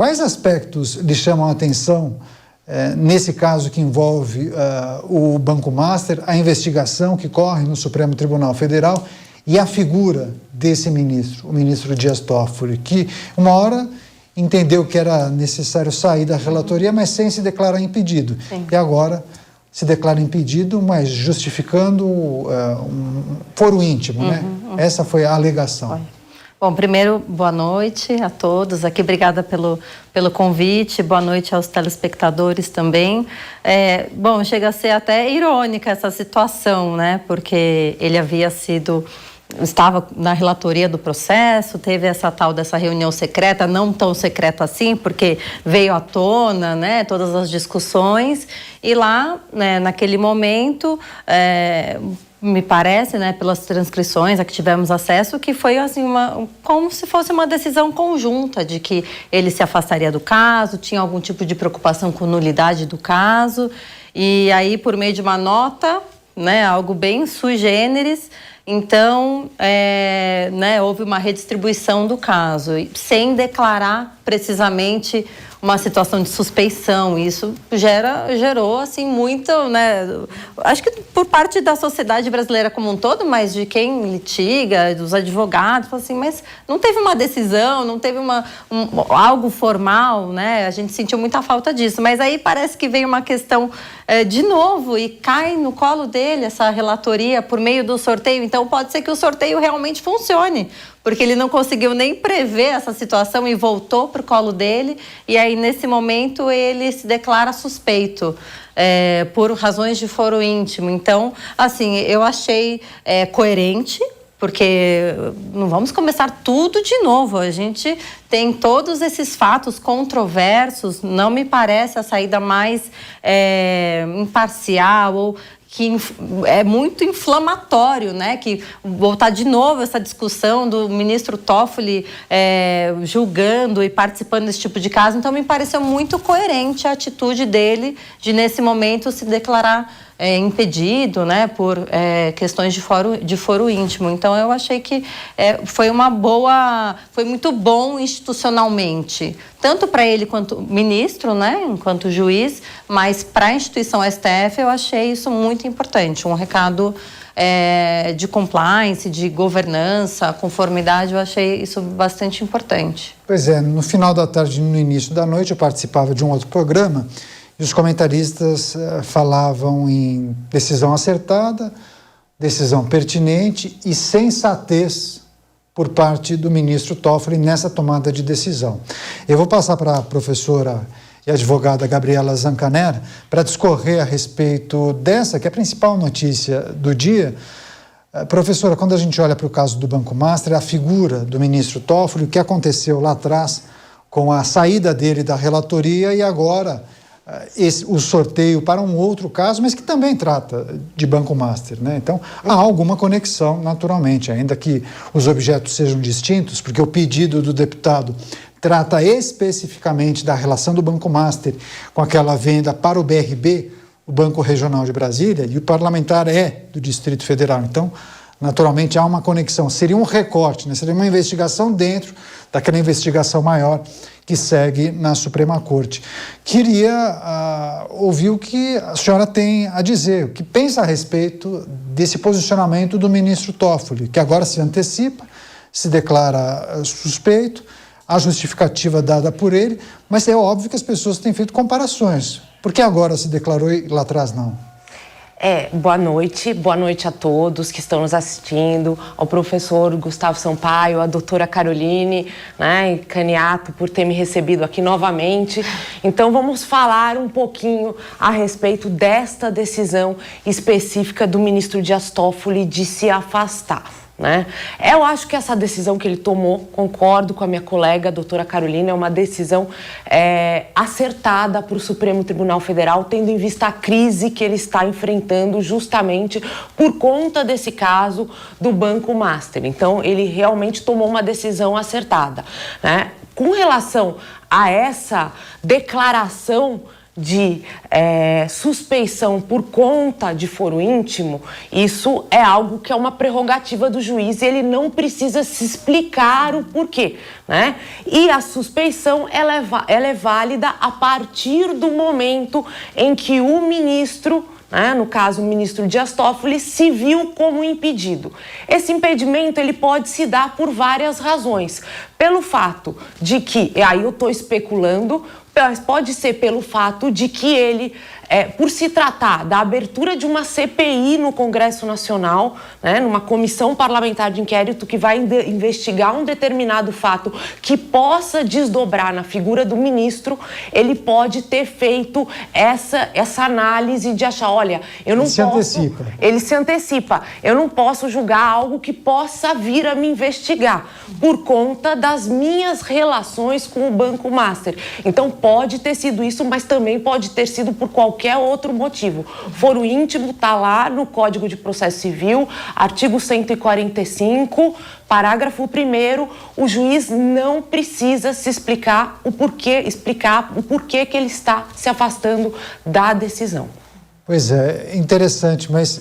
Quais aspectos lhe chamam a atenção nesse caso que envolve o Banco Master, a investigação que corre no Supremo Tribunal Federal e a figura desse ministro, o ministro Dias Toffoli, que uma hora entendeu que era necessário sair da relatoria, mas sem se declarar impedido. Sim. E agora se declara impedido, mas justificando um foro íntimo, né? Essa foi a alegação. Bom, primeiro, boa noite a todos aqui, obrigada pelo convite, boa noite aos telespectadores também. Bom, chega a ser até irônica essa situação, né? Porque ele estava na relatoria do processo, teve essa tal dessa reunião secreta, não tão secreta assim, porque veio à tona, né, todas as discussões, e lá, né, naquele momento, me parece, né, pelas transcrições a que tivemos acesso, que foi assim como se fosse uma decisão conjunta de que ele se afastaria do caso, tinha algum tipo de preocupação com nulidade do caso, e aí por meio de uma nota, né, algo bem sui generis, então, né, houve uma redistribuição do caso, sem declarar precisamente uma situação de suspeição. Isso gerou, assim, muito, né, acho que por parte da sociedade brasileira como um todo, mas de quem litiga, dos advogados, assim, mas não teve uma decisão, não teve algo formal, né, a gente sentiu muita falta disso, mas aí parece que veio uma questão de novo e cai no colo dele essa relatoria por meio do sorteio, então pode ser que o sorteio realmente funcione, porque ele não conseguiu nem prever essa situação e voltou para o colo dele, e aí nesse momento ele se declara suspeito por razões de foro íntimo. Então, assim, eu achei coerente, porque não vamos começar tudo de novo, a gente tem todos esses fatos controversos, não me parece a saída mais imparcial ou que é muito inflamatório, né? Que voltar de novo essa discussão do ministro Toffoli julgando e participando desse tipo de caso. Então, me pareceu muito coerente a atitude dele de, nesse momento, se declarar impedido, né? Por questões de foro íntimo. Então, eu achei que foi muito bom institucionalmente, tanto para ele quanto ministro, né? Enquanto juiz, mas para a instituição STF eu achei isso muito importante, um recado de compliance, de governança, conformidade, eu achei isso bastante importante. Pois é, no final da tarde e no início da noite eu participava de um outro programa e os comentaristas falavam em decisão acertada, decisão pertinente e sensatez por parte do ministro Toffoli nessa tomada de decisão. Eu vou passar para a professora e advogada Gabriela Zancanera para discorrer a respeito dessa, que é a principal notícia do dia. Professora, quando a gente olha para o caso do Banco Master, a figura do ministro Toffoli, o que aconteceu lá atrás com a saída dele da relatoria e agora o sorteio para um outro caso, mas que também trata de Banco Master, né? Então, há alguma conexão, naturalmente, ainda que os objetos sejam distintos, porque o pedido do deputado trata especificamente da relação do Banco Master com aquela venda para o BRB, o Banco Regional de Brasília, e o parlamentar é do Distrito Federal. Então, naturalmente, há uma conexão. Seria um recorte, né? Seria uma investigação dentro daquela investigação maior que segue na Suprema Corte. Queria ouvir o que a senhora tem a dizer, o que pensa a respeito desse posicionamento do ministro Toffoli, que agora se antecipa, se declara suspeito, a justificativa dada por ele, mas é óbvio que as pessoas têm feito comparações. Por que agora se declarou e lá atrás não? Boa noite a todos que estão nos assistindo, ao professor Gustavo Sampaio, à doutora Caroline, né, Caniato, por ter me recebido aqui novamente. Então, vamos falar um pouquinho a respeito desta decisão específica do ministro Dias Toffoli de se afastar, né? Eu acho que essa decisão que ele tomou, concordo com a minha colega, a doutora Carolina, é uma decisão acertada para o Supremo Tribunal Federal, tendo em vista a crise que ele está enfrentando justamente por conta desse caso do Banco Master. Então, ele realmente tomou uma decisão acertada, né? Com relação a essa declaração de suspeição por conta de foro íntimo, isso é algo que é uma prerrogativa do juiz e ele não precisa se explicar o porquê, né? E a suspeição ela é válida a partir do momento em que o ministro, no caso o ministro Dias Toffoli, se viu como impedido. Esse impedimento ele pode se dar por várias razões. Pelo fato de que, e aí eu estou especulando, mas pode ser pelo fato de que ele, por se tratar da abertura de uma CPI no Congresso Nacional, numa comissão parlamentar de inquérito que vai investigar um determinado fato que possa desdobrar na figura do ministro, ele pode ter feito essa análise de achar, olha, eu não posso... Ele se antecipa. Eu não posso julgar algo que possa vir a me investigar por conta das minhas relações com o Banco Master. Então, pode ter sido isso, mas também pode ter sido por qualquer outro motivo. Foro íntimo está lá no Código de Processo Civil, artigo 145, parágrafo 1º, o juiz não precisa se explicar o porquê que ele está se afastando da decisão. Pois é, interessante, mas